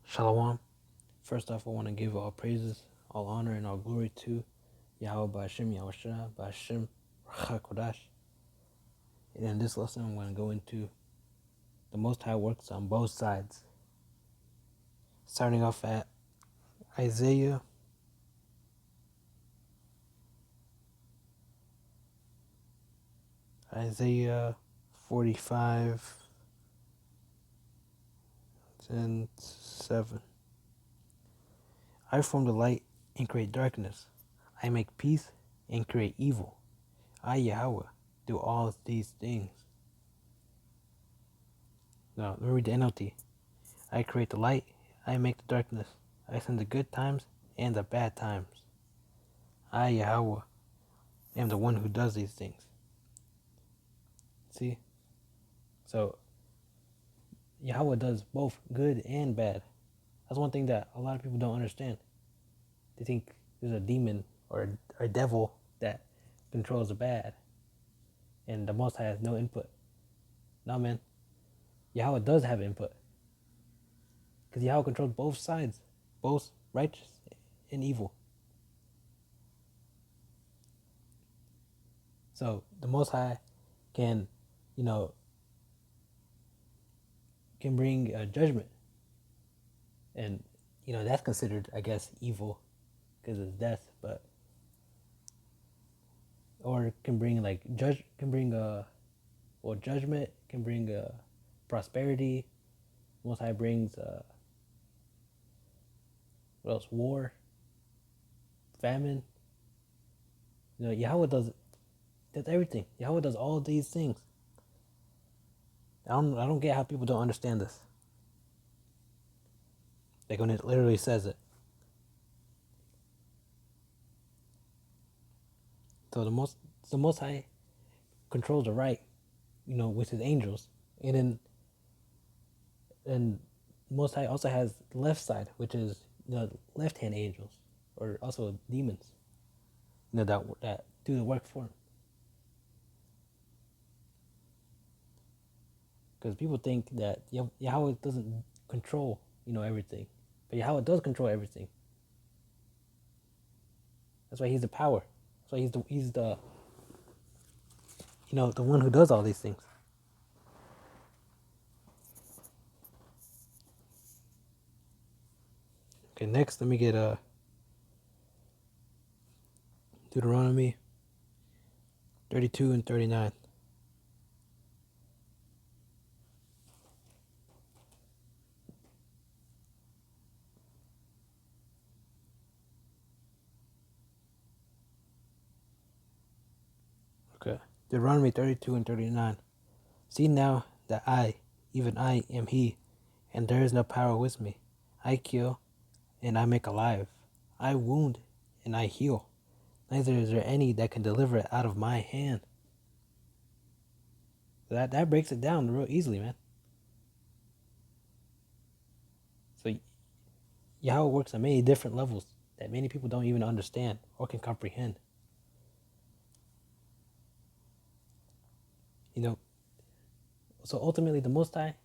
Shalom. First off, I want to give all praises, all honor, and all glory to Yahweh Ba'ashem, Yahushua, Ba'ashem, Kodash. And in this lesson, I'm going to go into the Most High works on both sides. Starting off at Isaiah Isaiah 45 and 7. I form the light and create darkness. I make peace and create evil. I, Yahweh, do all these things. Now, let me read the NLT. I create the light, I make the darkness. I send the good times and the bad times. I, Yahweh, am the one who does these things. See? So, Yahweh does both good and bad. That's one thing that a lot of people don't understand. They think there's a demon or a devil that controls the bad, and the Most High has no input. No, man. Yahweh does have input. Because Yahweh controls both sides, both righteous and evil. So the Most High can, can bring judgment. And, that's considered, I guess, evil because it's death. But, or can bring judgment, can bring prosperity. Most High brings, what else? War, famine. Yahweh does everything. Yahweh does all these things. I don't get how people don't understand this. Like when it literally says it. So the Most High controls the right, with his angels, and Most High also has the left side, which is the left hand angels, or also demons, that do the work for him. Because people think that Yahweh doesn't control, everything, but Yahweh does control everything. That's why he's the power. That's why he's the the one who does all these things. Okay, next let me get Deuteronomy 32 and 39. Okay. Deuteronomy 32 and 39. See now that I, even I, am he, and there is no power with me. I kill, and I make alive. I wound, and I heal. Neither is there any that can deliver it out of my hand. That breaks it down real easily, man. So Yahweh works on many different levels that many people don't even understand or can comprehend. So ultimately the Most High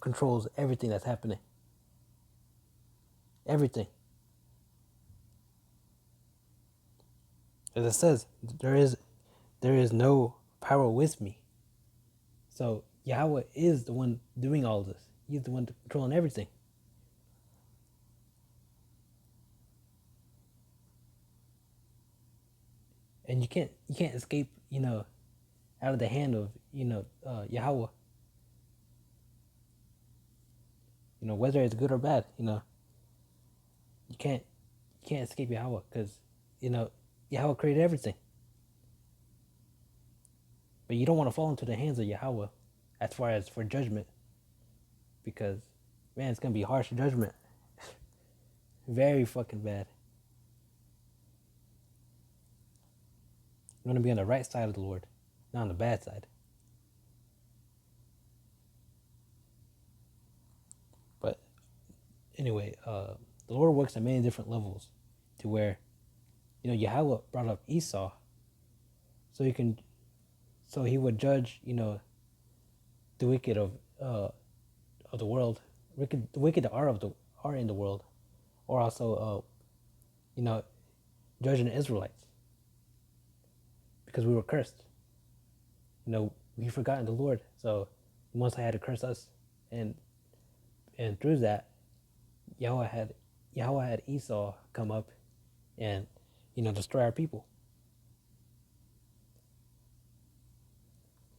controls everything that's happening. Everything. As it says, there is no power with me. So Yahweh is the one doing all this. He's the one controlling everything. And you can't escape, out of the hand of, Yahweh. Whether it's good or bad, you can't escape Yahweh because, Yahweh created everything. But you don't want to fall into the hands of Yahweh as far as for judgment, because, man, it's going to be harsh judgment. Very fucking bad. You want to be on the right side of the Lord, not on the bad side. But anyway, the Lord works on many different levels to where, Yahweh brought up Esau so he would judge, the wicked of the world, the wicked are in the world, or also you know judging the Israelites because we were cursed. We forgotten the Lord, so the Most High had to curse us, and through that, Yahweh had Yahweh had Esau come up and destroy our people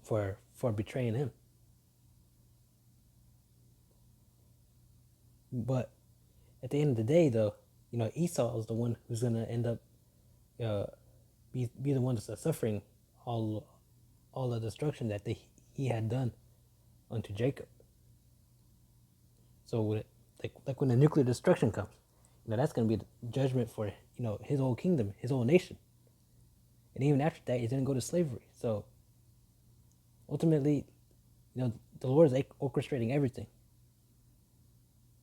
for betraying him. But at the end of the day, though, Esau is the one who's gonna end up uh, be the one that's suffering all the destruction that he had done unto Jacob. So like when the nuclear destruction comes, that's gonna be the judgment for his whole kingdom, his whole nation, and even after that, he's gonna go to slavery. So ultimately, the Lord is orchestrating everything,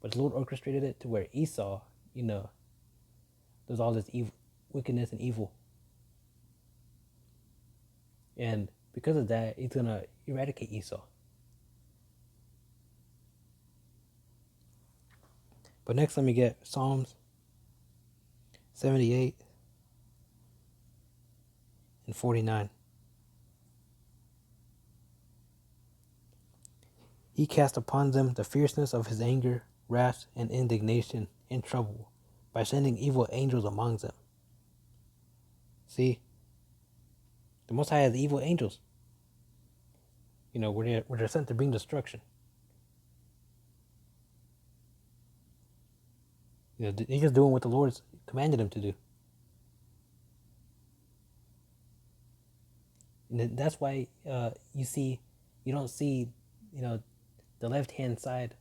but the Lord orchestrated it to where Esau, there's all this evil, wickedness and evil, and because of that, he's gonna eradicate Esau. But next, let me get Psalms 78 and 49. He cast upon them the fierceness of his anger, wrath, and indignation and trouble by sending evil angels among them. See, the Most High has evil angels, where they're sent to bring destruction. They're just doing what the Lord's commanded them to do. And that's why you don't see, the left-hand side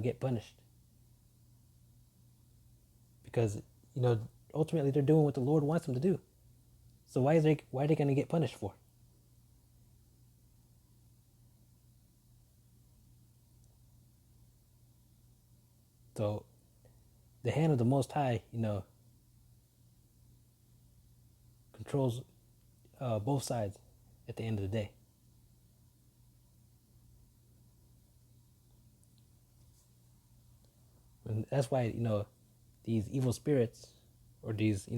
get punished. Because, ultimately they're doing what the Lord wants them to do. So why are they going to get punished for? So the hand of the Most High, controls both sides at the end of the day. And that's why, these evil spirits or these,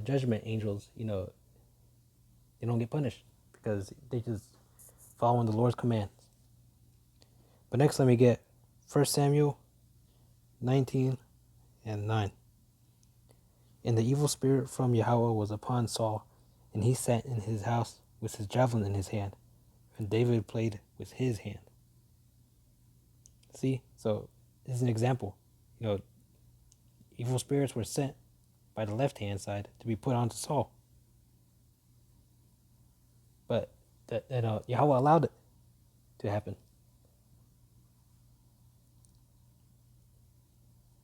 judgment angels, they don't get punished because they just following the Lord's commands. But next, let me get 1 Samuel 19 and 9. And the evil spirit from Yahweh was upon Saul, and he sat in his house with his javelin in his hand, and David played with his hand. See, so this is an example. Evil spirits were sent by the left-hand side to be put onto Saul, but Yahweh allowed it to happen.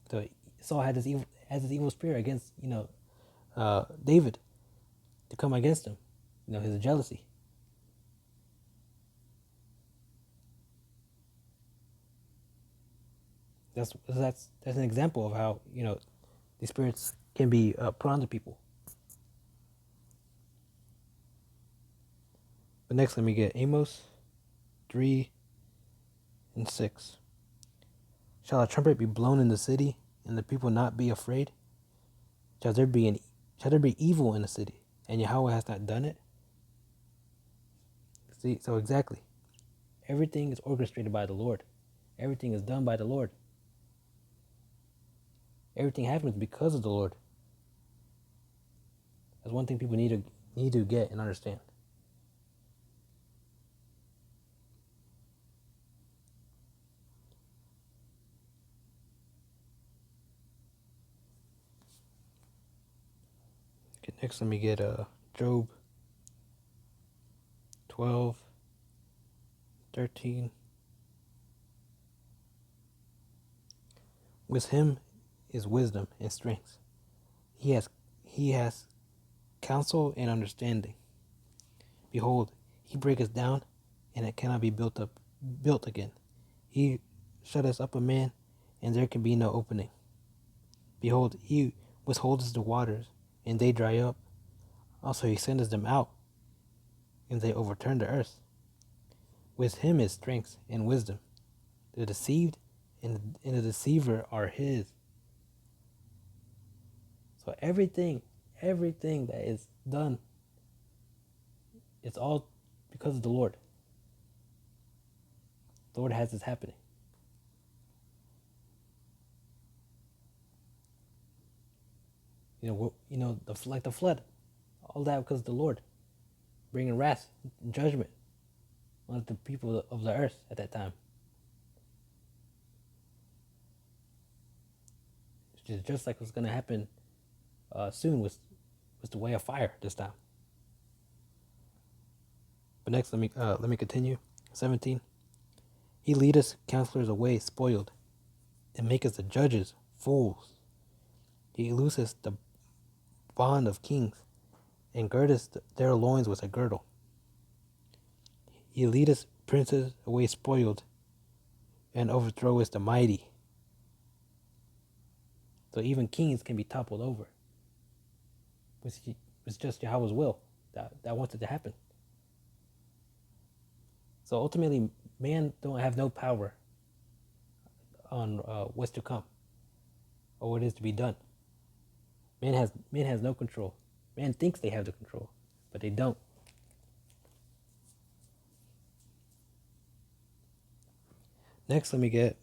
So Saul had this evil spirit against David to come against him. His jealousy. That's an example of how these spirits can be put onto people. But next, let me get Amos 3 and 6. Shall a trumpet be blown in the city, and the people not be afraid? Shall there be evil in the city, and Yahweh has not done it? See, so exactly. Everything is orchestrated by the Lord. Everything is done by the Lord. Everything happens because of the Lord. That's one thing people need to get and understand. Okay, next let me get Job 12, 13. With him is wisdom and strength. He has counsel and understanding. Behold, he breaketh down, and it cannot be built again. He shutteth up a man, and there can be no opening. Behold, he withholdeth the waters, and they dry up. Also he sendeth them out, and they overturn the earth. With him is strength and wisdom. The deceived and the deceiver are his. So everything that is done, it's all because of the Lord. The Lord has this happening. Like the flood, all that because of the Lord, bringing wrath and judgment on the people of the earth at that time. It's just like what's going to happen soon with the way of fire this time. But next, let me continue. 17. He leadeth counselors away spoiled, and maketh the judges fools. He looseth the bond of kings, and girdeth their loins with a girdle. He leadeth princes away spoiled, and overthroweth the mighty. So even kings can be toppled over. It's just Yahweh's will that wants it to happen. So ultimately, man don't have no power on what's to come or what is to be done. Man has no control. Man thinks they have the control, but they don't. Next, let me get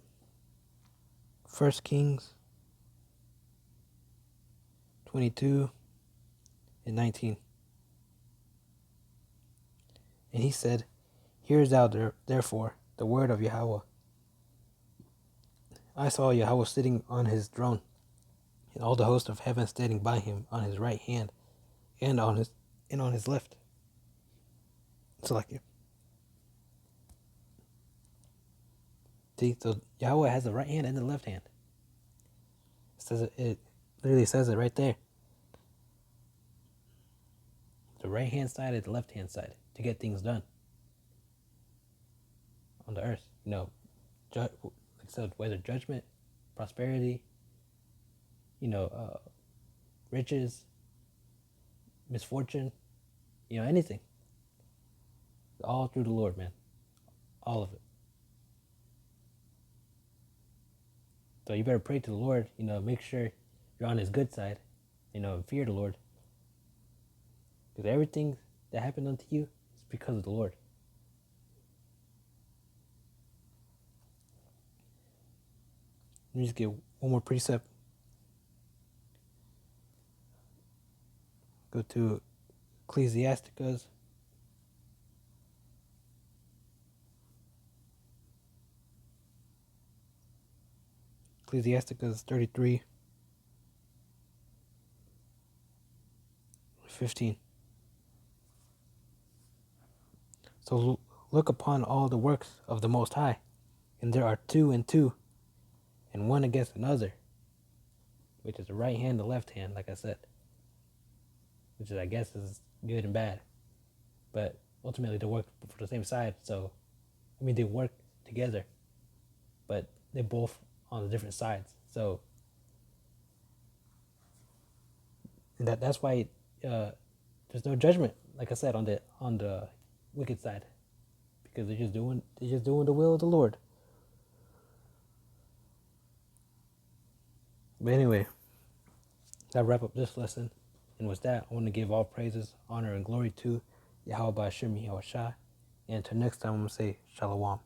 1 Kings 22 and 19. And he said, Hear thou therefore the word of Yahweh. I saw Yahweh sitting on his throne, and all the host of heaven standing by him on his right hand and on his left. It's like it. See, so Yahweh has the right hand and the left hand. It literally says it right there. The right hand side and the left hand side to get things done on the earth. Like I said, whether judgment, prosperity, riches, misfortune, anything. All through the Lord, man. All of it. So you better pray to the Lord, make sure you're on his good side, and fear the Lord. Because everything that happened unto you is because of the Lord. Let me just get one more precept. Go to Ecclesiasticus. Ecclesiasticus 33:15. So look upon all the works of the Most High, and there are two and two, and one against another, which is the right hand, the left hand, like I said, which is, I guess, is good and bad, but ultimately they work for the same side. So, they work together, but they're both on the different sides. So, and that's why there's no judgment, like I said, on the wicked side, because they're just doing the will of the Lord. But anyway, that wrap up this lesson. And with that, I want to give all praises, honor, and glory to Yahweh Ba'ashem Yahushua. And until next time, I'm going to say Shalom.